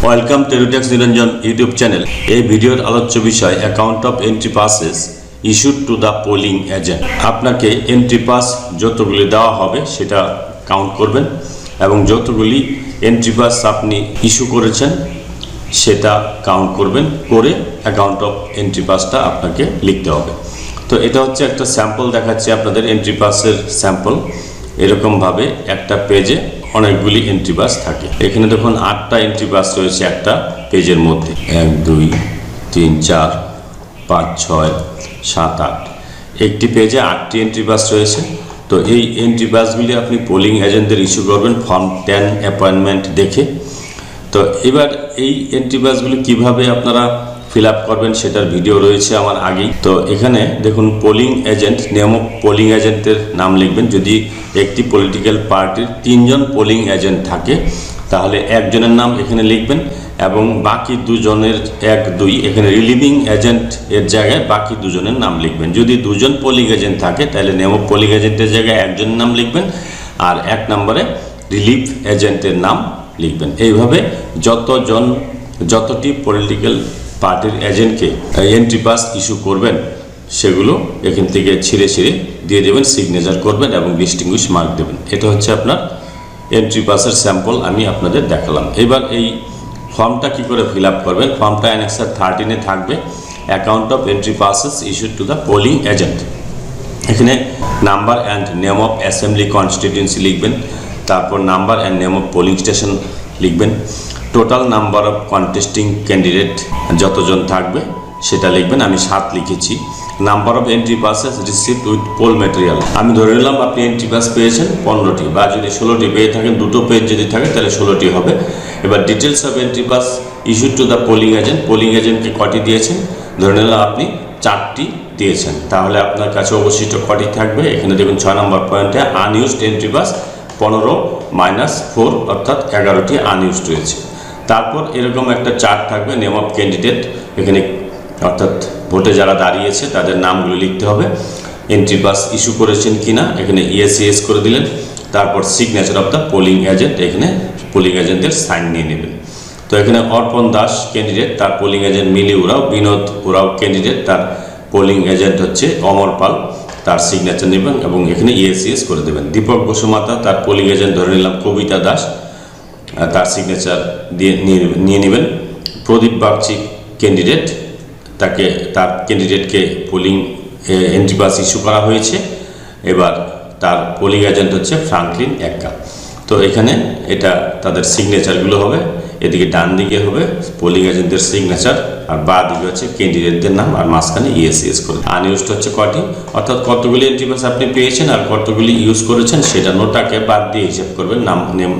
Welcome টেরোটেক্স নিরঞ্জন YouTube channel. এই ভিডিওর আলোচ্য বিষয় account of entry passes issued to the polling agent. আপনাকে এন্ট্রি পাস যতগুলি দেওয়া হবে সেটা কাউন্ট করবেন এবং যতগুলি এন্ট্রি পাস আপনি ইস্যু করেছেন সেটা কাউন্ট করবেন, করে অ্যাকাউন্ট অফ এন্ট্রি পাসটা আপনাকে লিখতে হবে। তো এটা হচ্ছে একটা স্যাম্পল দেখাচ্ছি আপনাদের, এন্ট্রি পাসের স্যাম্পল। এরকমভাবে একটা পেজে অনেকগুলি এন্ট্রি পাস থাকে। এখানে দেখুন 8টা এন্ট্রি পাস রয়েছে একটা পেজের মধ্যে, 1 2 3 4 5 6 7 8। একটি পেজে 8টি এন্ট্রি পাস রয়েছে। তো এই এন্ট্রি পাসগুলি আপনি পোলিং এজেন্টদের ইস্যু করবেন ফর্ম 10 অ্যাপয়েন্টমেন্ট দেখে। তো এবার এই এন্ট্রি পাসগুলি কীভাবে আপনারা ফিল আপ করবেন সেটার ভিডিও রয়েছে আমার আগেই। তো এখানে দেখুন পোলিং এজেন্ট, নিয়ামক পোলিং এজেন্টের নাম লিখবেন। যদি একটি পলিটিক্যাল পার্টির 3 জন পোলিং এজেন্ট থাকে তাহলে একজনের নাম এখানে লিখবেন এবং বাকি দুজনের 1 2 এখানে রিলিভিং এজেন্ট এর জায়গায় বাকি দুজনের নাম লিখবেন। যদি 2 জন পোলিং এজেন্ট থাকে তাহলে নিয়ামক পোলিং এজেন্টের জায়গায় একজনের নাম লিখবেন আর 1 নম্বরে রিলিভ এজেন্টের নাম লিখবেন। এইভাবে যতটি পলিটিক্যাল পার্টির এজেন্টকে এন্ট্রি পাস ইস্যু করবেন সেগুলো এখান থেকে ছিঁড়ে দিয়ে দেবেন, সিগনেচার করবেন এবং ডিস্টিংগুইশ মার্ক দেবেন। এটা হচ্ছে আপনার এন্ট্রি পাসের স্যাম্পল আমি আপনাদের দেখালাম। এবার এই ফর্মটা কি করে ফিল আপ করবেন, ফর্মটা অ্যানেক্সার 13-এ থাকবে, account of entry passes issued to the polling agent. এখানে number and name of assembly constituency লিখবেন, তারপর number and name of polling station লিখবেন, total number of contesting candidate যতজন থাকবে সেটা লিখবেন, আমি 7 লিখেছি। Number of entry passes received with poll material, আমি ধরে নিলাম আপনি এন্ট্রি পাস পেয়েছেন 15টি, বা যদি 16টি পেয়ে থাকেন, 2টো পেজ যদি থাকে তাহলে 16টি হবে। এবার details of entry pass issued to the polling agent, polling এজেন্টকে কটি দিয়েছেন, ধরে নিলাম আপনি 4টি দিয়েছেন, তাহলে আপনার কাছে অবশিষ্ট কটি থাকবে। এখানে দেখুন 6 নম্বর পয়েন্টে আনইউজড এন্ট্রি পাস 15 - 4 অর্থাৎ 11টি আনইউজড রয়েছে। তারপর এরকম একটা চার্ট থাকবে, নেম অফ ক্যান্ডিডেট, এখানে অর্থাৎ ভোটে যারা দাঁড়িয়েছে তাদের নামগুলো লিখতে হবে, এন্ট্রি পাস ইস্যু করেছেন কিনা এখানে ইয়েস করে দিলেন। তারপর signature of the polling agent, এখানে পোলিং এজেন্টের সাইন নিয়ে নেবেন। তো এখানে অর্পণ দাস ক্যান্ডিডেট, তার পোলিং এজেন্ট মিলি উরাও, বিনোদ উরাও ক্যান্ডিডেট, তার পোলিং এজেন্ট হচ্ছে অমর পাল, তার সিগনেচার নেবেন এবং এখানে ইয়েস করে দেবেন। দীপক বসুমাতা, তার পোলিং এজেন্ট ধরে নিলাম কবিতা দাস, তার সিগনেচার নিয়ে নেবেন। প্রদীপ বাগচি ক্যান্ডিডেট, তার ক্যান্ডিডেটকে পোলিং এন্ট্রি পাস ইস্যু করা হয়েছে। এবার তার পোলিং এজেন্ট হচ্ছে ফ্রাঙ্কলিন এক্কা। তো এখানে এটা তাদের সিগনেচারগুলো হবে, এদিকে ডান দিকে হবে পোলিং এজেন্টের সিগনেচার আর বাঁ দিকে হচ্ছে ক্যান্ডিডেটদের নাম আর মাঝখানে ইয়েস করে। আনইউজড হচ্ছে কটি, অর্থাৎ কতগুলি এন্ট্রি পাস আপনি পেয়েছেন আর কতগুলি ইউজ করেছেন সেটা নোটাকে বাদ দিয়ে হিসাব করবেন,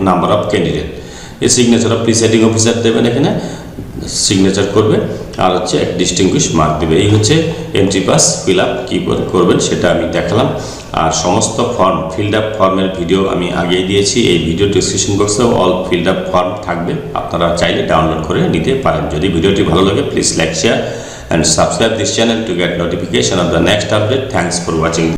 নাম্বার অফ ক্যান্ডিডেট। এই সিগনেচার অফ প্রিসাইডিং অফিসার দেবেন, এখানে সিগনেচার করবে আর হচ্ছে এক ডিস্টিংগুইশ মার্ক দেবে। এই হচ্ছে এন্ট্রি পাস ফিল আপ কী করে করবেন সেটা আমি দেখালাম। আর সমস্ত ফর্ম ফিল্ড আপ ফর্মের ভিডিও আমি আগেই দিয়েছি, এই ভিডিও ডিসক্রিপশন বক্সেও অল ফিল্ড আপ ফর্ম থাকবে, আপনারা চাইলে ডাউনলোড করে নিতে পারেন। যদি ভিডিওটি ভালো লাগে please like, share and subscribe this channel to get notification off the next update. Thanks for watching.